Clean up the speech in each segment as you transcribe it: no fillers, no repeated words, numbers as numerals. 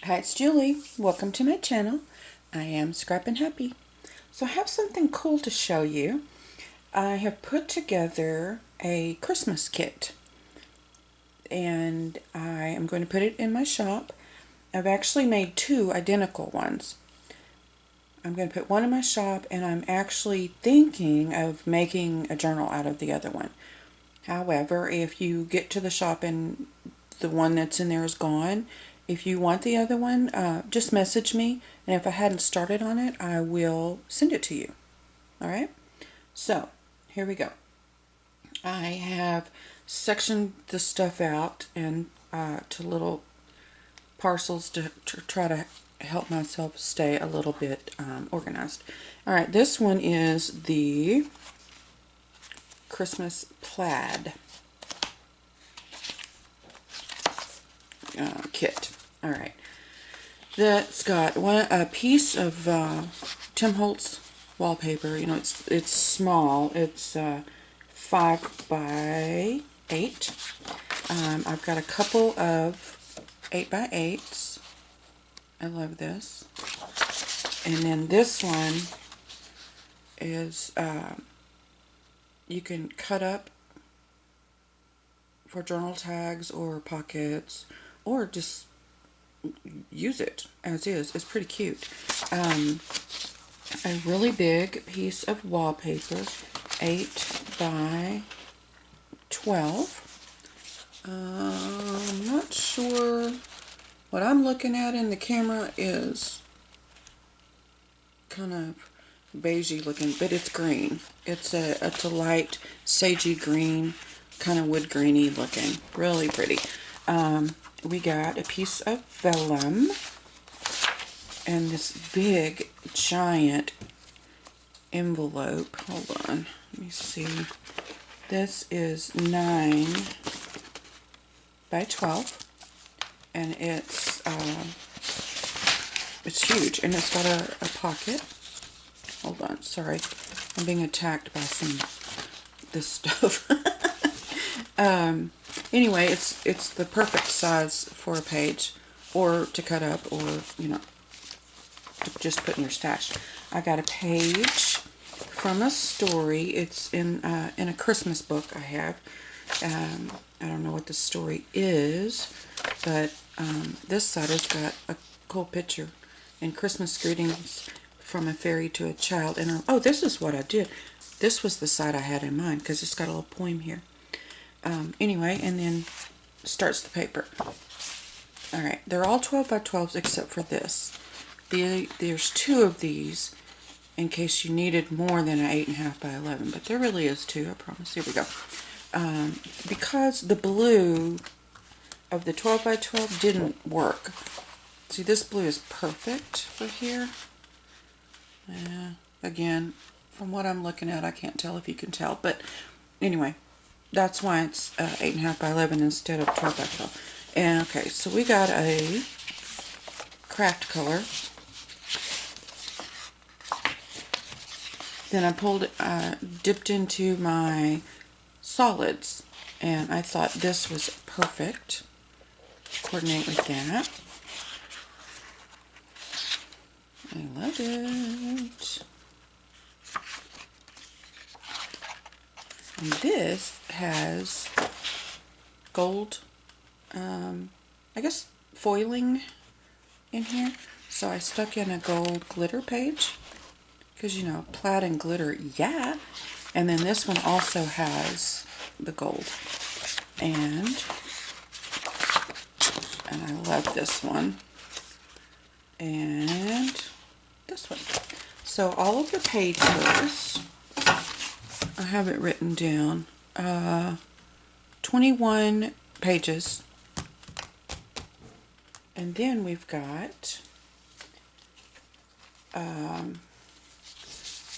Hi, it's Julie. Welcome to my channel. I am Scrappin' Happy. So I have something cool to show you. I have put together a Christmas kit and I am going to put it in my shop. I've actually made two identical ones. I'm going to put one in my shop and I'm actually thinking of making a journal out of the other one. However, if you get to the shop and the one that's in there is gone, if you want the other one, just message me, and if I hadn't started on it, I will send it to you. Alright? So, here we go. I have sectioned the stuff out and to little parcels to try to help myself stay a little bit organized. Alright, this one is the Christmas plaid kit. Alright, that's got a piece of Tim Holtz wallpaper. You know, it's small. It's 5 by 8. I've got a couple of 8 by 8s. I love this. And then this one is you can cut up for journal tags or pockets, or just use it as is. It's pretty cute. A really big piece of wallpaper, 8 by 12. I'm not sure what I'm looking at in the camera is kind of beigey looking, but it's green. It's a light sagey green, kind of wood greeny looking, really pretty. We got a piece of vellum and this big giant envelope. Hold on, let me see. This is 9 by 12 and it's huge, and it's got a pocket. Hold on, sorry, I'm being attacked by this stuff. Anyway, it's the perfect size for a page, or to cut up, or you know, to just put in your stash. I got a page from a story. It's in a Christmas book I have. I don't know what the story is, but this side has got a cool picture and Christmas greetings from a fairy to a child. And oh, this is what I did. This was the side I had in mind because it's got a little poem here. Anyway, and then starts the paper. Alright, they're all 12 by 12s except for this. There's two of these in case you needed more than an 8.5 by 11, but there really is two, I promise. Here we go. Because the blue of the 12 by 12 didn't work. See, this blue is perfect for here. Again, from what I'm looking at, I can't tell if you can tell, but anyway, that's why it's 8.5 by 11 instead of 12 by 12. And okay, so we got a craft color. Then I dipped into my solids, and I thought this was perfect. Coordinate with that. I love it. And this has gold, I guess foiling in here. So I stuck in a gold glitter page. Because, you know, plaid and glitter, yeah. And then this one also has the gold. And I love this one. And this one. So all of the pages, I have it written down, 21 pages. And then we've got,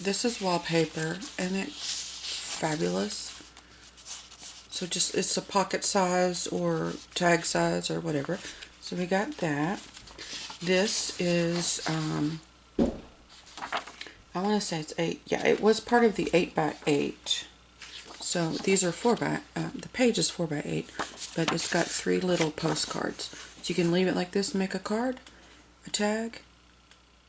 this is wallpaper, and it's fabulous. So just, it's a pocket size or tag size or whatever. So we got that. This is, I want to say it's 8. Yeah, it was part of the 8 by 8. So these are 4 by, the page is 4 by 8, but it's got 3 little postcards. So you can leave it like this and make a card, a tag,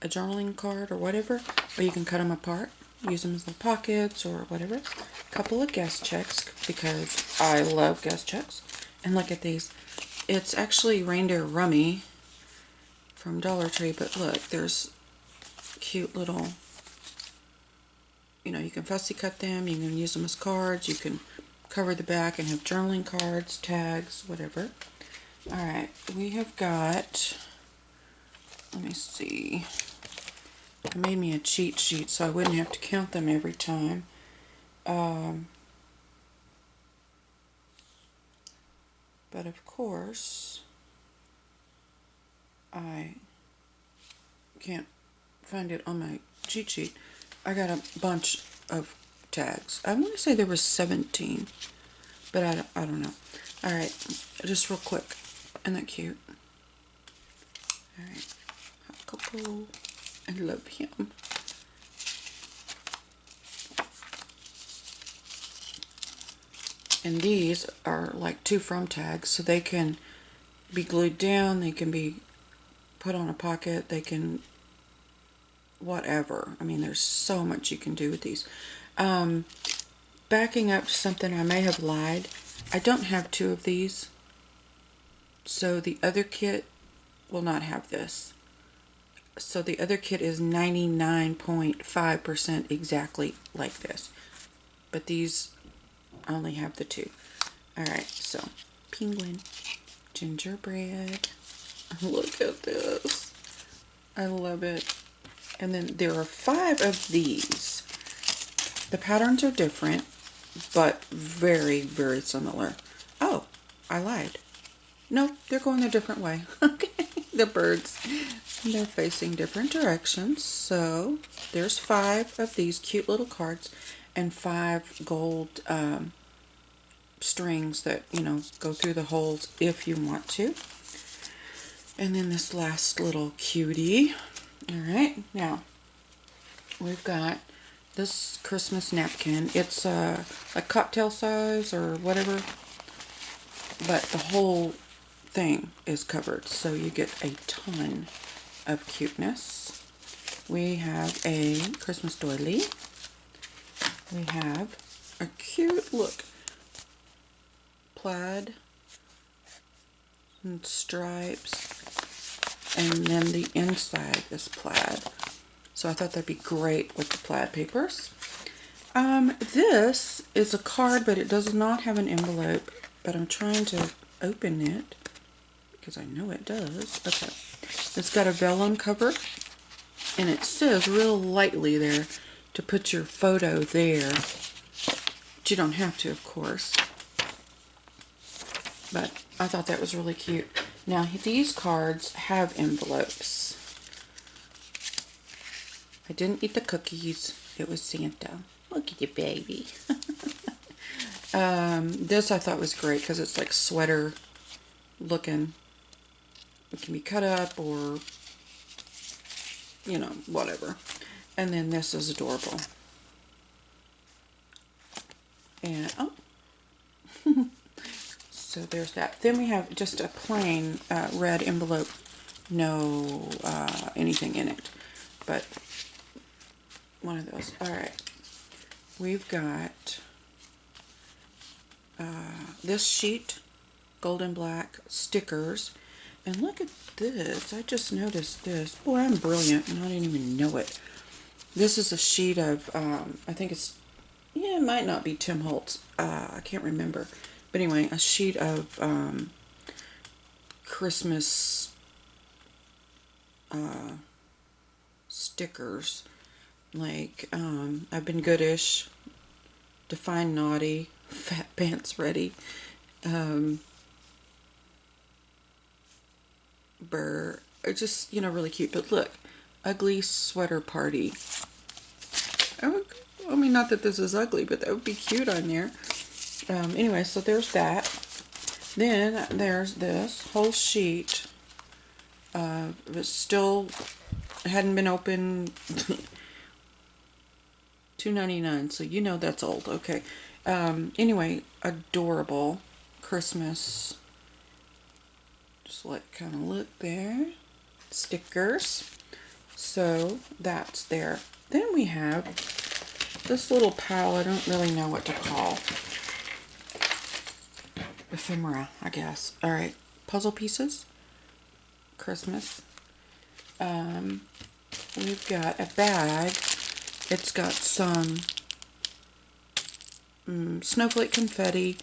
a journaling card, or whatever, or you can cut them apart, use them as little pockets or whatever. A couple of guest checks, because I love guest checks. And look at these. It's actually reindeer rummy from Dollar Tree, but look, there's cute little, you know, you can fussy cut them, you can use them as cards, you can cover the back and have journaling cards, tags, whatever. Alright, we have got, let me see, I made me a cheat sheet so I wouldn't have to count them every time. But of course, I can't find it on my cheat sheet. I got a bunch of tags. I want to say there was 17, but I don't know. Alright, just real quick. Isn't that cute? Alright, hot cocoa. I love him. And these are like to from tags, so they can be glued down, they can be put on a pocket, they can whatever. I mean, there's so much you can do with these. Backing up to something, I may have lied. I don't have 2 of these, so the other kit will not have this. So the other kit is 99.5% exactly like this, but these only have the 2. Alright, so penguin, gingerbread. Look at this. I love it. And then there are 5 of these. The patterns are different, but very, very similar. Oh, I lied. No, they're going a different way. Okay, the birds, they're facing different directions. So there's 5 of these cute little cards and 5 gold strings that, you know, go through the holes if you want to. And then this last little cutie. Alright, now we've got this Christmas napkin. It's a cocktail size or whatever, but the whole thing is covered, so you get a ton of cuteness. We have a Christmas doily. We have a cute, look, plaid and stripes, and then the inside is plaid. So I thought that'd be great with the plaid papers. This is a card, but it does not have an envelope, but I'm trying to open it because I know it does. Okay. It's got a vellum cover, and it says real lightly there to put your photo there. But you don't have to, of course. But I thought that was really cute. Now, these cards have envelopes. I didn't eat the cookies. It was Santa. Look at you, baby. This I thought was great because it's like sweater looking. It can be cut up or, you know, whatever. And then this is adorable. And, oh. So there's that. Then we have just a plain red envelope. No anything in it. But one of those. Alright. We've got this sheet, gold and black stickers. And look at this. I just noticed this. Boy, I'm brilliant and I didn't even know it. This is a sheet of, I think it's, yeah, it might not be Tim Holtz. I can't remember. But anyway, a sheet of Christmas stickers. Like, I've been goodish, define naughty, fat pants ready, burr, just, you know, really cute. But look, ugly sweater party. I mean, not that this is ugly, but that would be cute on there. Anyway, so there's that. Then there's this whole sheet. It still hadn't been opened. $2.99, so you know that's old. Okay. Anyway, adorable Christmas. Just let it kind of look there. stickers. So that's there. Then we have this little pile I don't really know what to call. Ephemera, I guess. Alright, puzzle pieces. Christmas. We've got a bag. It's got some snowflake confetti.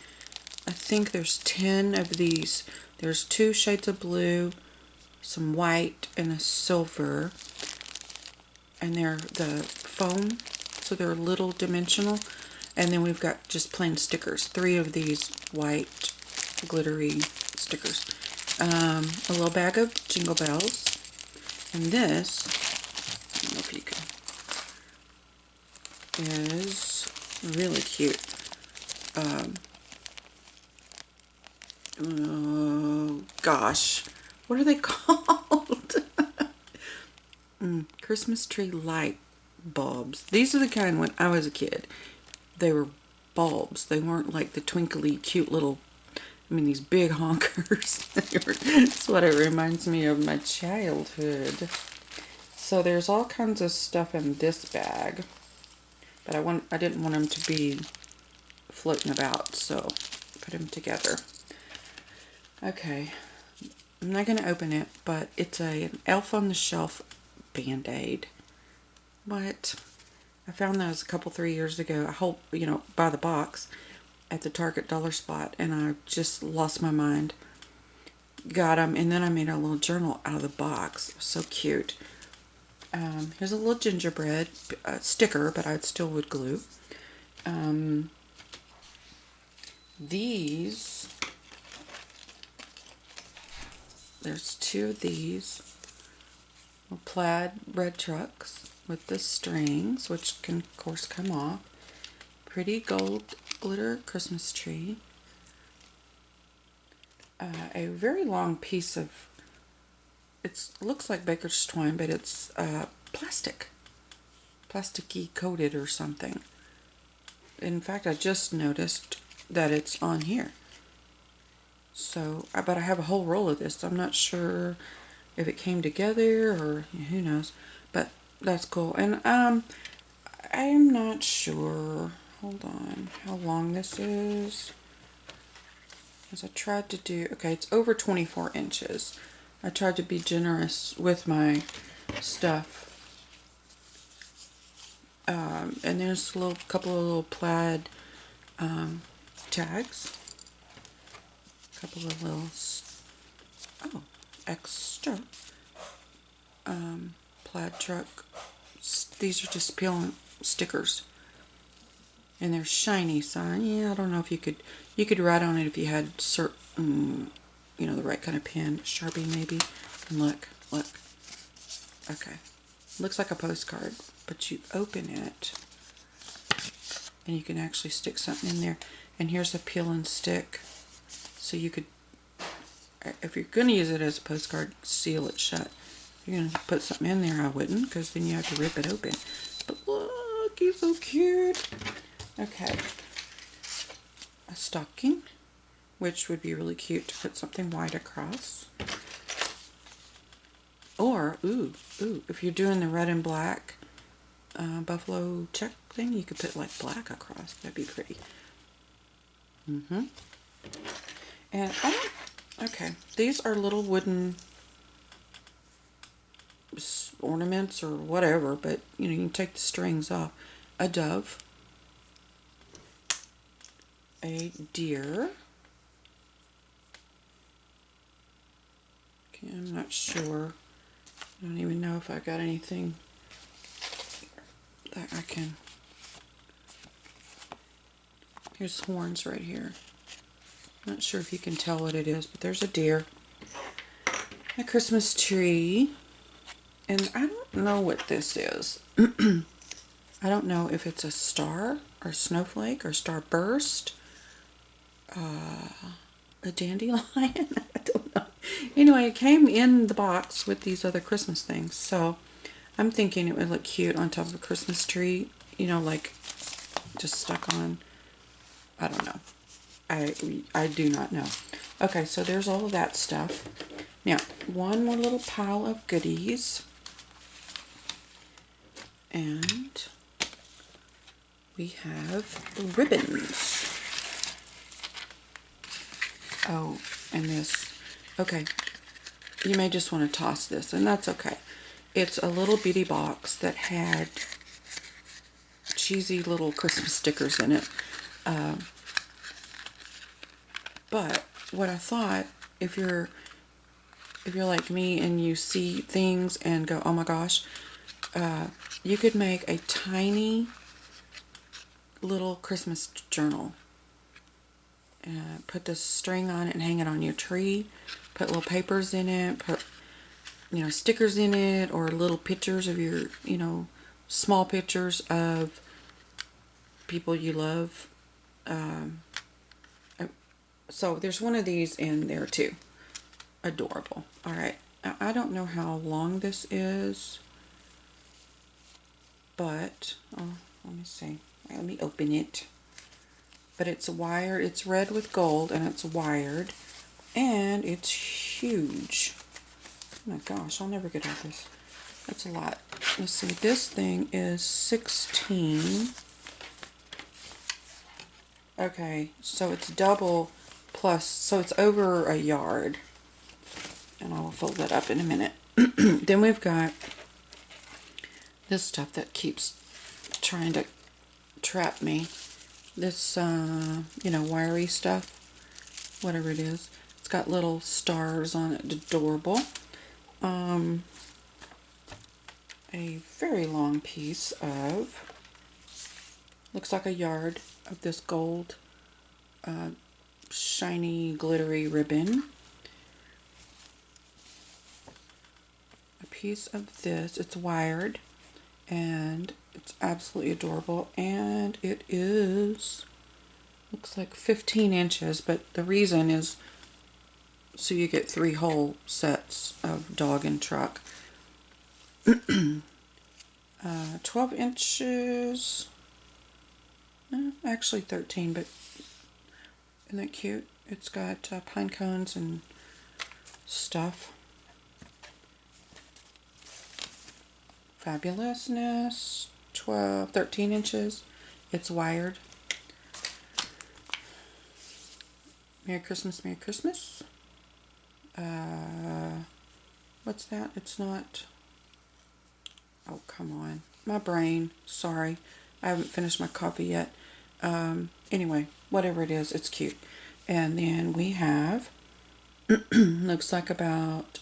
I think there's 10 of these. There's 2 shades of blue, some white, and a silver. And they're the foam, so they're little dimensional. And then we've got just plain stickers. 3 of these white glittery stickers. A little bag of jingle bells. And this, I don't know if you can, is really cute. Oh gosh, what are they called? Christmas tree light bulbs. These are the kind when I was a kid. They were bulbs. They weren't like the twinkly cute little, I mean these big honkers. That's what it reminds me of my childhood. So there's all kinds of stuff in this bag. But I didn't want them to be floating about, so put them together. Okay, I'm not going to open it, but it's an Elf on the Shelf Band-Aid. What? I found those a couple, 3 years ago. I hope, by the box at the Target dollar spot, and I just lost my mind. Got them, and then I made a little journal out of the box. So cute. Here's a little gingerbread sticker, but I still would glue. These, there's 2 of these plaid red trucks with the strings, which can of course come off. Pretty gold glitter Christmas tree. A very long piece of, it looks like baker's twine, but it's plasticky coated or something. In fact, I just noticed that it's on here. So, but I have a whole roll of this. So I'm not sure if it came together or who knows. But that's cool. And I'm not sure. Hold on, how long this is. As I tried to do, okay, it's over 24 inches. I tried to be generous with my stuff. And there's a couple of little plaid tags. A couple of little, extra plaid truck. These are just peeling stickers. And they're shiny, so yeah, I don't know if you could write on it if you had certain, the right kind of pen, Sharpie maybe. And look. Okay, looks like a postcard, but you open it, and you can actually stick something in there. And here's a peel and stick, so you could, if you're going to use it as a postcard, seal it shut. If you're going to put something in there, I wouldn't, because then you have to rip it open. But look, he's so cute. Okay, a stocking, which would be really cute to put something white across. Or, if you're doing the red and black buffalo check thing, you could put like black across. That'd be pretty. And okay, these are little wooden ornaments or whatever, but you can take the strings off. A dove. A deer. Okay, I'm not sure. I don't even know if I got anything that I can. Here's horns right here. Not sure if you can tell what it is, but there's a deer. A Christmas tree. And I don't know what this is. I don't know if it's a star or snowflake or starburst. A dandelion. I don't know. Anyway, it came in the box with these other Christmas things, so I'm thinking it would look cute on top of a Christmas tree, like just stuck on. I don't know. I do not know. Okay, so there's all of that stuff. Now, one more little pile of goodies. And we have ribbons. Oh, and this. Okay. You may just want to toss this, and that's okay. It's a little bitty box that had cheesy little Christmas stickers in it. But what I thought, if you're like me and you see things and go, oh my gosh, you could make a tiny little Christmas journal. Put the string on it and hang it on your tree. Put little papers in it. Put, stickers in it, or little pictures of your, small pictures of people you love. So there's one of these in there too. Adorable. All right. I don't know how long this is, but let me see. Let me open it. But it's wired. It's red with gold, and it's wired, and it's huge. Oh my gosh, I'll never get out this. That's a lot. Let's see. This thing is 16. Okay, so it's double plus, so it's over a yard. And I will fold that up in a minute. Then we've got this stuff that keeps trying to trap me. This, wiry stuff, whatever it is. It's got little stars on it, adorable. A very long piece of, looks like a yard of this gold, shiny, glittery ribbon. A piece of this, it's wired, and it's absolutely adorable, and it is, looks like 15 inches, but the reason is so you get 3 whole sets of dog and truck. 12 inches, actually 13, but isn't that cute? It's got pine cones and stuff. Fabulousness, 13 inches. It's wired. Merry Christmas, Merry Christmas. What's that? It's not. Oh, come on. My brain. Sorry. I haven't finished my coffee yet. Anyway, whatever it is, it's cute. And then we have, looks like about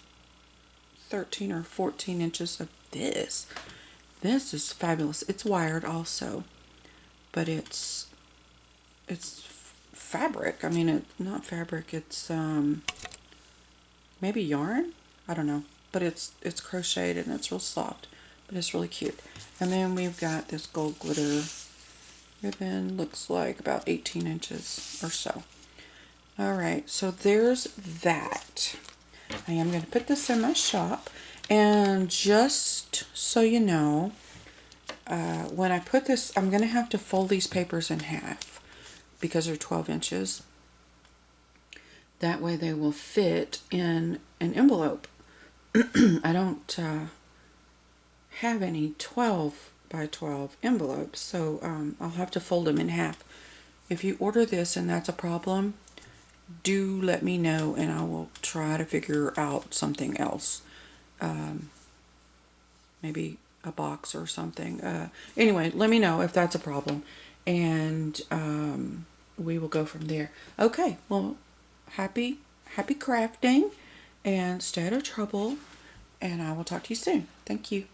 13 or 14 inches of this. This is fabulous. It's wired also, but it's fabric. I mean, it's not fabric. It's maybe yarn. I don't know, but it's crocheted and it's real soft, but it's really cute. And then we've got this gold glitter ribbon. Looks like about 18 inches or so. All right, so there's that. I am going to put this in my shop, and just so you know, when I put this, I'm going to have to fold these papers in half because they're 12 inches. That way they will fit in an envelope. I don't have any 12 by 12 envelopes, so I'll have to fold them in half. If you order this and that's a problem, do let me know and I will try to figure out something else. Maybe a box or something. Anyway, let me know if that's a problem, and we will go from there. Okay, well, happy crafting, and stay out of trouble, and I will talk to you soon. Thank you.